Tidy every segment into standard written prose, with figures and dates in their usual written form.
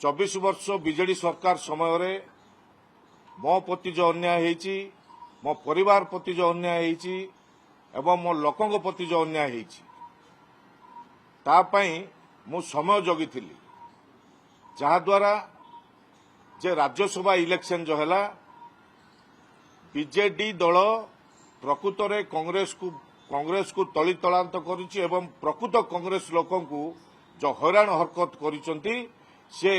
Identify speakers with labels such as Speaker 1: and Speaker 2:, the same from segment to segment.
Speaker 1: 24 वर्ष बीजेडी सरकार समय मो प्रति जो अन्याय होईची मो परिवार प्रति जो अन्याय होईची एवं मो लोकों प्रति जो अन्याय होईची ता पई मु समय जगिथिली जहा द्वारा जे राज्यसभा इलेक्शन जो हैला बीजेडी दल प्रकृत रे कांग्रेस को तली तलांत करिछि एवं प्रकृत कांग्रेस लोकों को जो हैरान हरकत करिसंती से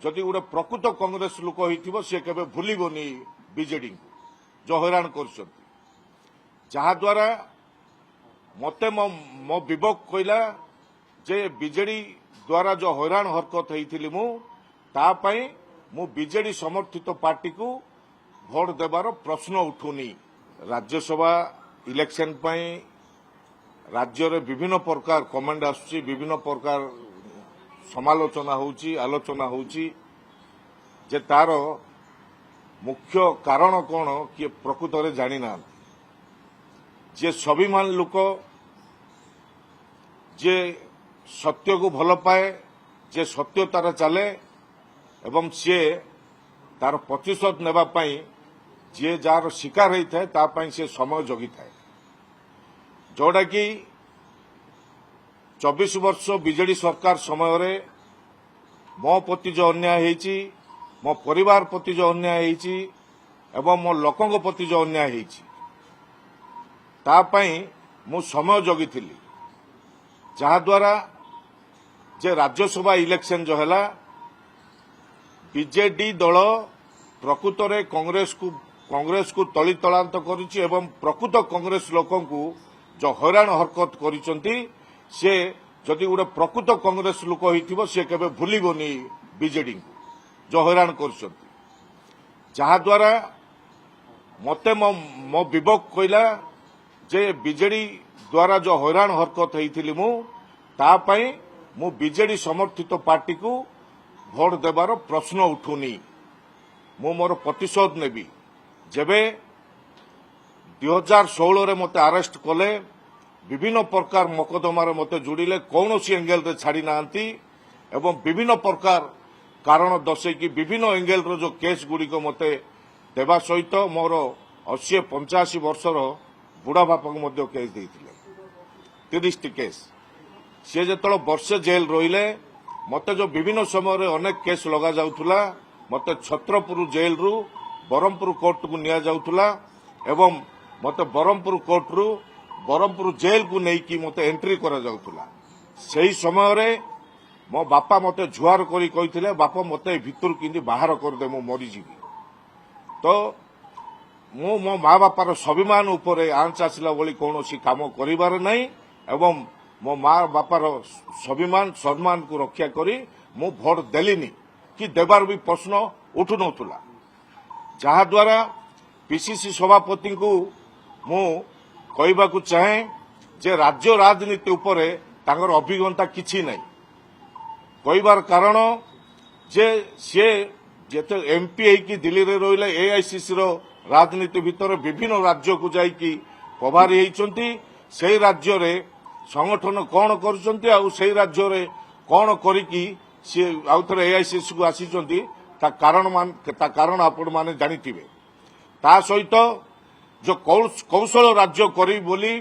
Speaker 1: जदि गोटे प्रकृत कांग्रेस लोक होइथिबो से केबे भूलिबोनी बीजेडी को जो हैरान करिसंती जहा द्वारा मते मो विवेक कहला जे बीजेडी द्वारा जो हैरान हरकत होइथिली मु ता पई मु बीजेडी समर्थित पार्टी को भोट देवार प्रश्न उठुनी। राज्यसभा इलेक्शन पई राज्य रे विभिन्न प्रकार कमेंट आसुची विभिन्न प्रकार समालोचना होउची आलोचना होउची जे तार मुख्य कारण कोन कि प्रकृत रे जानि ना जे स्वाभिमान लोक जे सत्य को भल पाए जे सत्यतार चले एवं सी तार प्रतिशोध नेबा पई जे जार शिकार होता है तापाई से समय जगी थाए जोड़ा कि 24 वर्ष बीजेडी सरकार समय मो प्रति जो अन्याय होईची मो परिवार प्रति जो अन्याय होईची एवं मो लोकों प्रति जो अन्याय होईची तापाई मु समय जगिथिली जहा द्वारा जे राज्यसभा इलेक्शन जो हैला बीजेडी दल प्रकृत रे कांग्रेस को तली तलांत करिछि एवं प्रकृत कांग्रेस लोकों को जो हैरान हरकत करिसंती से जदि गोटे प्रकृत कांग्रेस लोक होइथिबो से केबे भूलिबोनी बीजेडी को जो हैरान करिसंती जहा द्वारा मते मो विवेक कहला जे बीजेडी द्वारा जो हैरान हरकत होइथिली मु ता पई मु बीजेडी समर्थित पार्टी को भोट देवार प्रश्न उठुनी मु मोर प्रतिशोध नेबी जेबे 2016 रे मते अरेस्ट कले विभिन्न प्रकार मकदमार मते जुड़िले कौन सी एंगेल रे छाड़ी नांती एवं विभिन्न प्रकार कारण दर्शे कि विभिन्न एंगेल रो जो केस गुड़ी को मते देवा सहित मोर 80-85 वर्षर बुढ़ा बापा को मध्य केस देइथिले 30 केस सी जो वर्षे जेल रहिले मते जो विभिन्न समय अनेक केस लगा जाउथुला मते छत्रपुर जेल रु बरमपुर कोर्ट को निया जाउथुला एवं मते बरमपुर कोर्ट रु बरमपुर जेल को नहीं कि मते एंट्री करा जाउथुला सेही समय रे मो बापा मते जुआर करी कहिथिले बापा मते भितर किंदी बाहर कर दे मो मरी जीवी तो मो माँ बापार स्वाभिमान उपरे आंच आसिला बोली कौनसी काम करिबार नहीं एवं मो माँ बापार स्वाभिमान सम्मान को रक्षा करी मु भोट देलिनी कि देवार भी प्रश्न उठु नथुला जहा द्वारा पीसीसी सभापति को मु कहबा को चाहे जे राज्य राजनीति उपरे तांगर अभिज्ञता किछि नहीं कहबार कारण जे से जेते एमपी की दिल्ली रे रहिले एआईसीसी रो राजनीति भितर विभिन्न राज्य को जाइकी प्रभारी हेइचंती सेही राज्य रे संगठन कौन करुछंती आ सेही राज्य रे कौन करिकी सी आउ थे एआईसीसी को आसीचंती ता कारण आपण माने जानिथिबे ता सहित जो कौशल राज्य करी बोली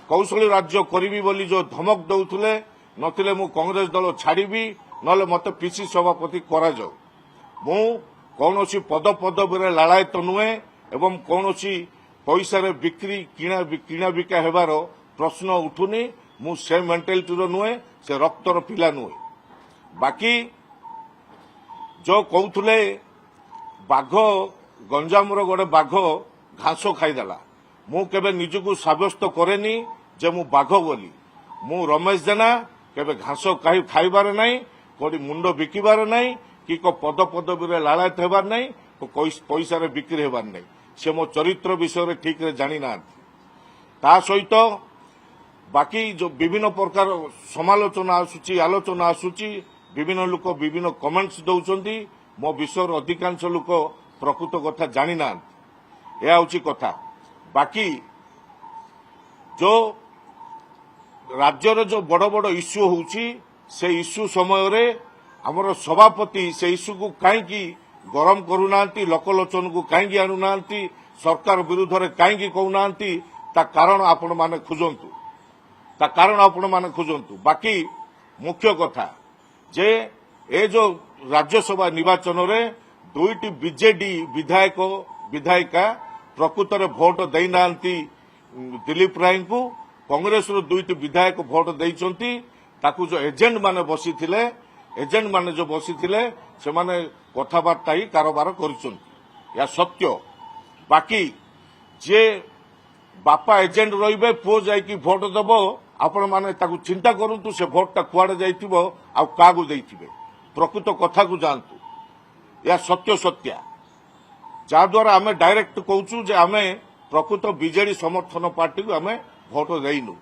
Speaker 1: कौशल राज्य करी बोली जो धमक दउथले नथिले मु कांग्रेस दल छाड़ीबी नले मते पीसी सभापति करा जाऊ मु कौनसी पद पदवी लालायत नुहे एवं कौनसी पैसा रे बिक्री किणा बिका हेबार प्रश्न उठुनी मु से मेंटालिटी रो नुहे से रक्तर पिला नुहे बाकी जो कहते बाघ गंजाम गोटे बाघ घास खाईदेला मु केबे निजको साब्यस्त करेनी जे मु बाघ बोली मु रमेश जेना केबे घास खाइबार नहीं कोडी मुंड बिकिबार नहीं कि को पद पदवी लालायत हेबार नहीं को पैसा रे बिक्री हेबार नहीं से मो चरित्र विषय ठीक रे जानी ना ता सहित बाकी जो विभिन्न प्रकार समालोचना आसुची आलोचना आसुची विभिन्न लोक विभिन्न कमेंट्स दउचंती मो विषय अधिकांश लोक प्रकृत कथा जानी ना यह हूँ कथा बाकी जो राज्य जो बड़ बड़ इश्यू होउची से इश्यू समय रे ଆମର ସଭାପତି ସେ ଇସ୍ୟୁକୁ କାହିଁକି ଗରମ କରୁନାହାନ୍ତି, ଲୋକଲୋଚନକୁ କାହିଁକି ଆଣୁନାହାନ୍ତି, ସରକାର ବିରୁଦ୍ଧରେ କାହିଁକି କହୁନାହାନ୍ତି, ତା କାରଣ ଆପଣମାନେ ଖୋଜନ୍ତୁ। ବାକି ମୁଖ୍ୟ କଥା ଯେ ଏ ଯୋଉ ରାଜ୍ୟସଭା ନିର୍ବାଚନରେ 2ଟି ବିଜେଡି ବିଧାୟିକା ପ୍ରକୃତରେ ଭୋଟ ଦେଇନାହାନ୍ତି ଦିଲ୍ଲୀପ ରାୟଙ୍କୁ। କଂଗ୍ରେସର 2ଟି ବିଧାୟକ ଭୋଟ ଦେଇଛନ୍ତି। ତାକୁ ଯୋଉ ଏଜେଣ୍ଟ ମାନେ ବସିଥିଲେ ସେମାନେ କଥାବାର୍ତ୍ତା ହିଁ କାରବାର କରିଛନ୍ତି। ଏହା ସତ୍ୟ। ବାକି ଯେ ବାପା ଏଜେଣ୍ଟ ରହିବେ, ପୁଅ ଯାଇକି ଭୋଟ ଦେବ, ଆପଣମାନେ ତାକୁ ଚିନ୍ତା କରନ୍ତୁ ସେ ଭୋଟଟା କୁଆଡେ ଯାଇଥିବ ଆଉ କାହାକୁ ଦେଇଥିବେ। ପ୍ରକୃତ କଥାକୁ ଯାଆନ୍ତୁ। ଏହା ସତ୍ୟା ଯାହାଦ୍ୱାରା ଆମେ ଡାଇରେକ୍ଟ କହୁଛୁ ଯେ ଆମେ ପ୍ରକୃତ ବିଜେଡି ସମର୍ଥନ ପାର୍ଟିକୁ ଆମେ ଭୋଟ ଦେଇନୁ।